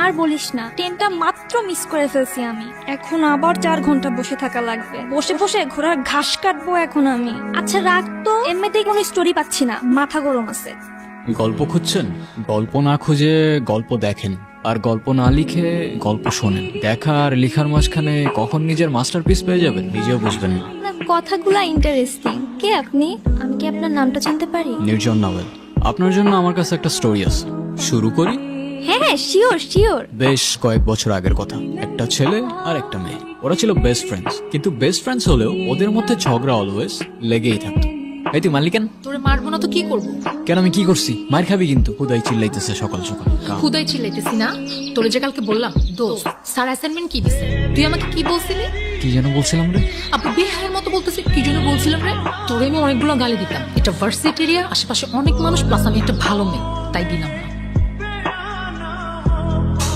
আর বলিস না, ট্রেনটা মাত্র মিস করে ফেলছি আমি। এখন আবার 4 ঘন্টা বসে থাকা লাগবে। বসে বসে ঘোড়ার ঘাস কাটবো এখন আমি। আচ্ছা রাখ তো, এমনিতেই কোনো স্টোরি পাচ্ছি না, মাথা গরম আছে। গল্প খুঁজছেন? গল্প না খুঁজে গল্প দেখেন, আর গল্প না লিখে গল্প শোনেন। দেখা আর লিখার মাঝখানে কখন নিজের মাস্টারপিস পেয়ে যাবেন নিজেও বুঝবেন না। আপনার কথাগুলা ইন্টারেস্টিং। কে আপনি? আমি কি আপনার নামটা জানতে পারি? নির্জন নাওয়েল। আপনার জন্য আমার কাছে একটা স্টোরি আছে, শুরু করি? হ্যাঁ হ্যাঁ, শিওর শিওর। বেশ কয়েক বছর আগের কথা। একটা ছেলে আর একটা মেয়ে, ওরা ছিল বেস্ট ফ্রেন্ডস। কিন্তু বেস্ট ফ্রেন্ডস হলেও ওদের মধ্যে ঝগড়া অলওয়েজ লেগেই থাকতো। এই তুই মারলি কেন? তোরে মারবো না তো কি করবো? কেন, আমি কি করছি? মার খাবি কিন্তু। হুদাই চিল্লাইতেছে সকাল সকাল। খুদাই চিল্লাইতেছি না? তোরে যে কালকে বললাম দোস্ত স্যার অ্যাসাইনমেন্ট কি দিছে, তুই আমাকে কি বলছিলি? কি যেন বলছিলাম রে? আপু বেহায়ের মতো বলতেছি, কি জন্য বলছিলাম রে? তোরে আমি অনেকগুলো গালি দিতাম। এটা ভার্সিটি এরিয়া, আশেপাশে অনেক মানুষ, প্লাস আমি একটা ভালো মেয়ে, তাই দিলাম না।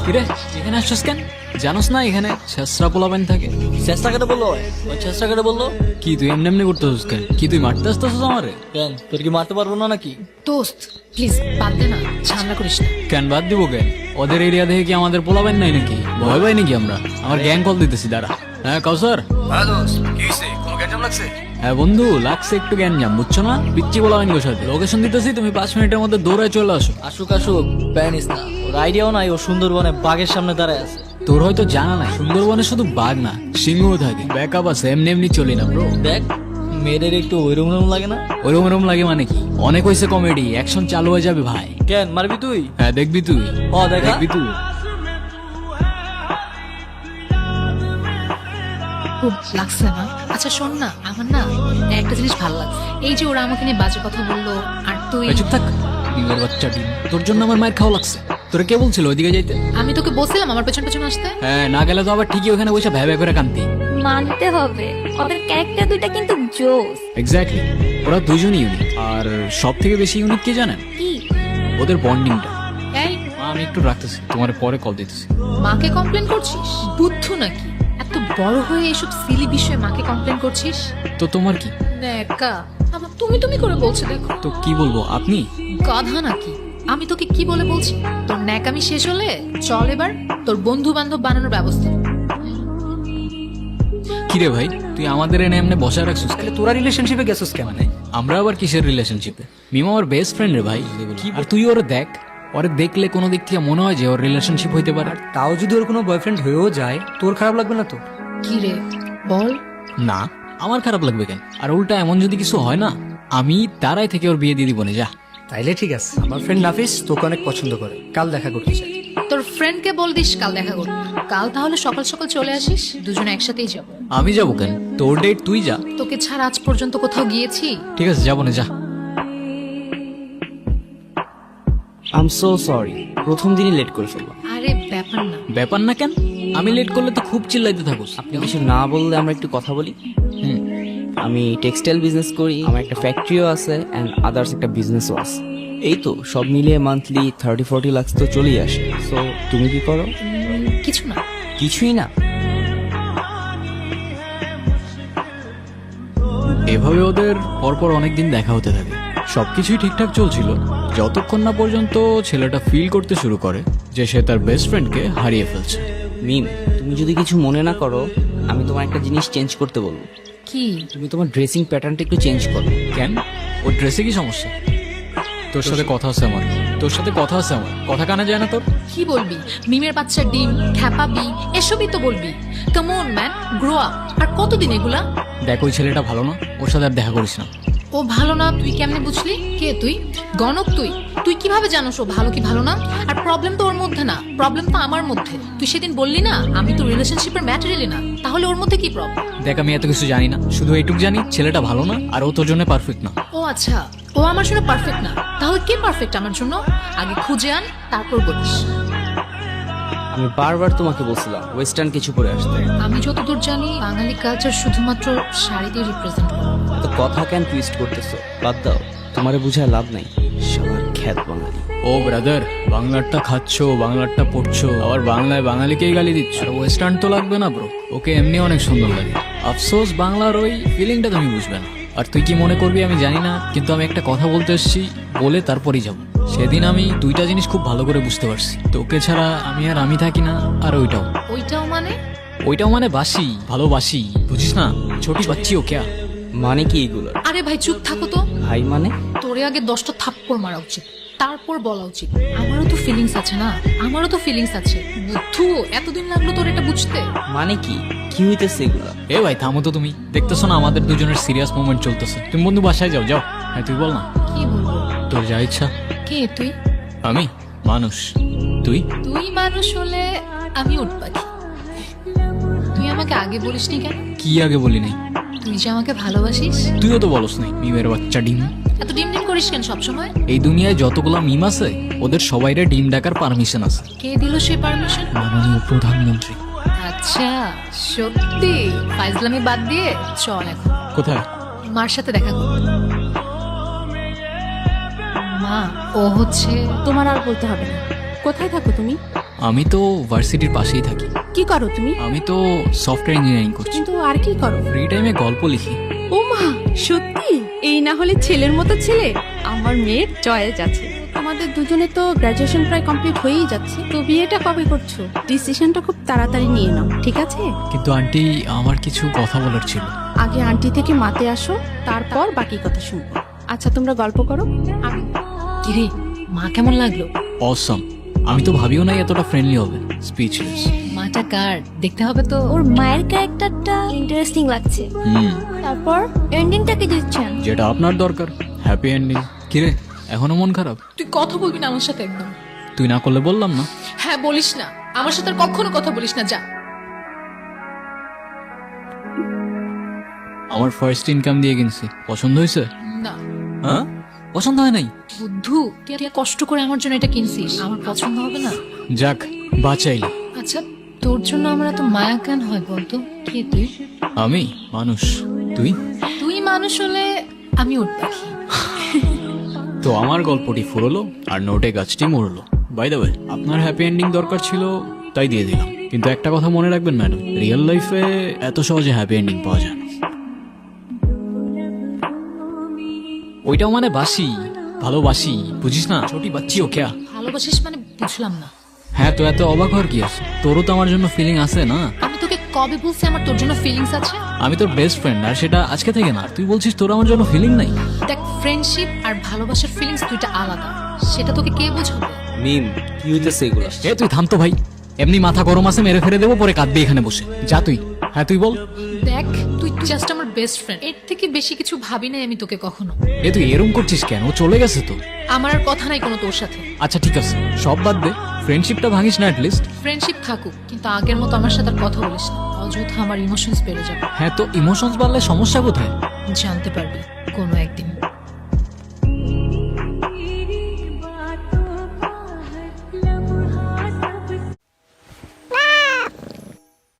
কিরে এখানে আসছিস কেন? জানোস না এখানে ছেসরা পোলাবেন থাকে? চেষ্টা করে বললো, ওই চেষ্টা করে বললো। কি তুই এমনি এমনি করতেছিস কেন? কি তুই মারতে আসতেছিস আমারে? কেন, তোর কি মারতে পারবো না নাকি? দোস্ত প্লিজ বাদ দে না, ঝামেলা করিস না। কেন বাদ দিব কেন? ওদের এরিয়া দেখে কি আমাদের পোলাবেন নাই নাকি? ভয় পাই নাকি আমরা? আমার গ্যাং কল দিতেছি দাঁড়া। হ্যাঁ কাউসার। হ্যাঁ বন্ধু, লাগছে একটু গ্যাঞ্জাম, বুঝছো না? পিচ্ছি পোলাবেন গো সাথে। লোকেশন দিতেছি, তুমি 5 মিনিটের মধ্যে দৌড়ায় চলে আসো। আসুক আসুক, প্যানিস না। ওর আইডিয়াও নাই, ও সুন্দরবনে বাঘের সামনে দাঁড়ায় আছে। তোর হয়তো জানা নাই, সুন্দরবনে শুধু বাঘ না সিংহ থাকে। ব্যাকআপ আছে, এমনি এমনি চলি না ব্রো। দেখ মেয়েদের একটু ওইরকম লাগে না? ওরম ওরম লাগে মানে কি? অনেক হয়েছে কমেডি, অ্যাকশন চালু হয়ে যাবে ভাই। কেন মারবি তুই? হ্যাঁ দেখবি তুই। ও দেখা। দেখবি তুই। খুব লাগছে না? আচ্ছা শোন না, আমার না একটা জিনিস ভালো লাগছে। এই যে ওরা আমাকে নিয়ে বাজে কথা বললো, আর তুই। এই চুপ থাক, ডিমের বাচ্চা ডিম। তোর জন্য আমার মায়ের খাওয়া লাগছে। তোরা কে বলছিল ওইদিকে যাইতে? আমি তোকে বলছিলাম আমার পেছন পেছন আসতে। হ্যাঁ, না গেলে তো আবার ঠিকই ওখানে বসে ভ্যা ভ্যা করে কান্তি। মানতে হবে, ওদের ক্যারেক্টার দুইটা কিন্তু জোস। এক্স্যাক্টলি, ওরা দুজনই ইউনিক। আর সব থেকে বেশি ইউনিক কি জানেন? কি? ওদের বন্ডিংটা। এই আমি একটু রাখতেছি, তোমার পরে কল দিতেছি। মাকে কমপ্লেন করছিস? বুদ্ধু নাকি? এত বড় হয়ে এসব সিলি বিষয়ে মাকে কমপ্লেন করছিস? তো তোমার কি? নেকা আবার তুমি তুমি করে বলছো, দেখো তো কি বলবো, আপনি? গাধা নাকি? আমি তোকে কি বলে বলছি? তোর ন্যাকামি শেষ হলে চল এবার তোর বন্ধু বান্ধব বানানোর ব্যবস্থা। কিরে ভাই, তুই আমাদের এনে এমনি বসায় রাখছিস কেন? তোরা রিলেশনশিপে গেছিস কেন? আমরা আবার কিসের রিলেশনশিপে? মিমা আমার বেস্ট ফ্রেন্ড রে ভাই। আর তুই ওরে দেখ, ওরে দেখলে কোনো দিক থেকে মনে হয় যে ওর রিলেশনশিপ হইতে পারে। তাও যদি ওর কোনো বয়ফ্রেন্ড হয়েও যায়, তোর খারাপ লাগবে না তো? কি রে বল। না, আমার খারাপ লাগবে কেন? আর উল্টা এমন যদি কিছু হয় না, আমি তারাই থেকে ওর বিয়ে দিয়ে দিব না। যা। তাইলে ঠিক আছে। আমার ফ্রেন্ড নাফিস তোকে অনেক পছন্দ করে, কাল দেখা করতে চাই। তোর ফ্রেন্ডকে বল দিস কাল দেখা করতে। কাল তাহলে সকাল সকাল চলে আসিস, দুজনে একসাথেই যাব। আমি যাবো কেন? তোর ডেট তুই যা। তোকে ছাড়া আজ পর্যন্ত কোথাও গিয়েছি? ঠিক আছে, যাবো না, যা। আম সো সরি, প্রথম দিনই লেট করে ফেললাম। আরে ব্যাপার না। ব্যাপার না কেন? আমি লেট করলে তো খুব চিল্লাইতে থাকোস। আপনি কিছু না বললে আমরা একটু কথা বলি। হুম। আমি টেক্সটাইল বিজনেস করি, আমার একটা ফ্যাক্টরিও আছে অ্যান্ড আদার্স একটা বিজনেসও আছে। এই তো সব মিলিয়ে মান্থলি 30-40 লাখ তো চলেই আসে। সো তুমি কি করো? কিছু না। কিছুই না? এভাবে ওদের পরপর অনেকদিন দেখা হতে থাকে। সবকিছুই ঠিকঠাক চলছিল যতক্ষণ না পর্যন্ত ছেলেটা ফিল করতে শুরু করে যে সে তার বেস্ট ফ্রেন্ডকে হারিয়ে ফেলছে। মিম, তুমি যদি কিছু মনে না করো, আমি তোমার একটা জিনিস চেঞ্জ করতে বলবো। কি? তুমি তোমার ড্রেসিং প্যাটার্নটা একটু চেঞ্জ করো। কেন? ওর ড্রেসে কি সমস্যা? তোর সাথে কথা আছে আমার। তোর সাথে কথা আছে আমার। কথা কানে যায় না তোর? কি বলবি? মিমের বাচ্চা ডিম খ্যাপাবি এসবই তো বলবি। Come on man, grow up. আর কতদিন এগুলা? দেখ, ওই ছেলেটা ভালো না, ওর সাথে আর দেখা করিস না। ও ভালো না তুই কেমনে বুঝলি? কে তুই? গণক তুই? তুই কিভাবে জানোস ও ভালো কি ভালো না? আর প্রবলেম তো ওর মধ্যে না, প্রবলেম তো আমার মধ্যে। তুই সেদিন বললি না আমি তো রিলেশনশিপের ম্যাটেরিয়ালি না, তাহলে ওর মধ্যে কি প্রবলেম? দেখ, আমি এত কিছু জানি না, শুধু এইটুকু জানি ছেলেটা ভালো না আর ও তোর জন্য পারফেক্ট না। ও আচ্ছা, ও আমার জন্য পারফেক্ট না, তাহলে কে পারফেক্ট আমার জন্য? আগে খুঁজে আন, তারপর বলিস। আমি বারবার তোমাকে বলছিলাম ওয়েস্টার্ন কিছু পরে আসতে। আমি যতদূর জানি বাঙালি কালচার শুধুমাত্র শাড়িতে রিপ্রেজেন্ট করে। এত কথা কেন টুইস্ট করতেছো? বাদ দাও, তোমারে বুঝায় লাভ নাই। সবার খ্যাত বাঙালি। ও ব্রাদার, বাংলারটা খাচ্ছো, বাংলারটা পড়ছো, আবার বাংলায় বাঙালিকেই গালি দিচ্ছ। আর ওয়েস্টার্ন তো লাগবে না ব্রো, ওকে এমনি অনেক সুন্দর লাগে। আফসোস বাংলার ওই ফিলিংটা তুমি বুঝবে না। আর তুই কি মনে করবি আমি জানি না, কিন্তু আমি একটা কথা বলতে এসেছি, বলে তারপরই যাব। সেদিন আমি দুইটা জিনিস খুব ভালো করে বুঝতে পারছি, তোকে ছাড়া আমি আর আমি থাকি না, আর ওইটাও মানে? ওইটাও মানে বাসি, ভালোবাসি, বুঝিস না? ছোটি বাচ্চিও ক্যা। মানে কি এগুলো? আরে ভাই চুপ থাকো তো। ভাই মানে? তোরে আগে 10টা থাপ্পড় মারা উচিত, তারপর বলা উচিত। আমারও তো ফিলিংস আছে না, আমারও তো ফিলিংস আছে। বুদ্ধু, এতদিন লাগলো তোর এটা বুঝতে? মানে কি কি হইতেছে এগুলো? এ ভাই থামো তো, তুমি দেখতেছো না আমাদের দুজনের সিরিয়াস মোমেন্ট চলতেছে? তুমি বন্ধু বাসায় যাও, যাও। হ্যাঁ তুই বল না, কি বলবো? তোর যা ইচ্ছা। কে তুই? আমি মানুষ, তুই? তুই মানুষ হলে আমি উট পাখি। তুই আমাকে আগে বলিসনি কেন? কি আগে বলি নাই? তুই যে আমাকে ভালোবাসিস। তুইও তো বলস নাই, মিমের বাচ্চা ডিম। এত ডিম ডিম করিস কেন সবসময়? এই দুনিয়ায় যতগুলা মিম আছে ওদের সবাইরে ডিম ডাকার পারমিশন আছে কে দিল সেই পারমিশন? মাননীয় প্রধানমন্ত্রী। আচ্ছা, সত্যি? ফাইজলামি বাদ দিয়ে চল এখন কোথায়? মার সাথে দেখা করব। মা, ও হচ্ছে। তোমার আর বলতে হবে না। কোথায় থাকো তুমি? আমি তো ভার্সিটির পাশেই থাকি। কি করো তুমি? আমি তো সফটওয়্যার ইঞ্জিনিয়ারিং করছি। কিন্তু আর কি করো? ফ্রি টাইমে গল্প লিখি। ও মা, সত্যি? এই না হলে ছেলের মতো ছেলে। আমার মেয়ের চয়েস আছে। আমাদের দুজনে তো গ্রাজুয়েশন প্রায় কমপ্লিট হয়েই যাচ্ছে, তো বিয়েটা কবে করছো? ডিসিশনটা খুব তাড়াতাড়ি নিয়ে নাও, ঠিক আছে? কিন্তু আন্টি, আমার কিছু কথা বলার ছিল। আগে আন্টি থেকে মাতে আসো, তারপর বাকি কথা শুনবো। আচ্ছা তোমরা গল্প করো। আমি কিরে, মা কেমন লাগলো? অসম। আমি তো ভাবিও নাই এতটা ফ্রেন্ডলি হবে। স্পিচলেস। মাটা কার দেখতে হবে তো। ওর মায়ের ক্যারেক্টারটা ইন্টারেস্টিং লাগছে। তারপর এন্ডিংটা কি দিচ্ছেন? যেটা আপনার দরকার, হ্যাপি এন্ডিং। কিরে, এখনো মন খারাপ? তুই কথা বলবি না আমার সাথে একদম। তুই না করলে বললাম না। হ্যাঁ, বলিস না আমার সাথে, আর কখনো কথা বলিস না, যা। আমার ফার্স্ট ইনকাম দিয়ে কিনছি, পছন্দ হয়েছে? না। হ্যাঁ, পছন্দ হয় নাই? বুদ্ধু, তুই এত কষ্ট করে আমার জন্য এটা কিনছিস, আমার পছন্দ হবে না? যাক, বাঁচাইলি। আচ্ছা, তোর জন্য আমার এত মায়া কেন হয় বলতো? কে তুই? আমি মানুষ, তুই? তুই মানুষ হলে আমি উট পাখি। তো আমার গল্পটি ফুরলো আর নোটে গাছটি মরলো। বাই দ্য ওয়ে, আপনার হ্যাপি এন্ডিং দরকার ছিল তাই দিয়ে দিলাম। কিন্তু একটা কথা মনে রাখবেন ম্যাডাম, রিয়েল লাইফে এত সহজে হ্যাপি এন্ডিং পাওয়া যায় না। ওইটাও মানে বাসি, ভালোবাসি, বুঝিস না? ছোটি বাচ্চিও ক্যা। ভালোবাসিস মানে বুঝলাম না। হ্যাঁ, তো এত অবাক হওয়ার কি আছে? তোরও তো আমার জন্য ফিলিং আছে না? আমি তোকে কবে বলছি আমার তোর জন্য ফিলিংস আছে? আমি তোর বেস্ট ফ্রেন্ড, আর সেটা আজকে থেকে না। তুই বলছিস তোর আমার জন্য ফিলিং নাই? দেখ, ফ্রেন্ডশিপ আর ভালোবাসার ফিলিংস দুইটা আলাদা, সেটা তোকে কে বোঝাবে? মিম, কি হইতেছে এগুলো? এ তুই থাম তো ভাই, এমনি মাথা গরম আছে, মেরে ফেরে দেবো, পরে কাঁদবি এখানে বসে। যা তুই। হ্যাঁ তুই বল। দেখ, তুই জাস্ট আমার বেস্ট ফ্রেন্ড, এর থেকে বেশি কিছু ভাবি নাই আমি তোকে কখনো। এ তুই এরম করছিস কেন? ও চলে গেছে তো। আমার আর কথা নাই কোনো তোর সাথে। আচ্ছা ঠিক আছে, সব বাদ দে, ফ্রেন্ডশিপটা ভাঙিস না অ্যাটলিস্ট। ফ্রেন্ডশিপ থাকুক, কিন্তু আগের মতো আমার সাথে আর কথা বলিস না, অযথা আমার ইমোশনস বেড়ে যাবে। হ্যাঁ, তো ইমোশনস বাড়লে সমস্যা কোথায়? জানতে পারবি কোনো একদিন।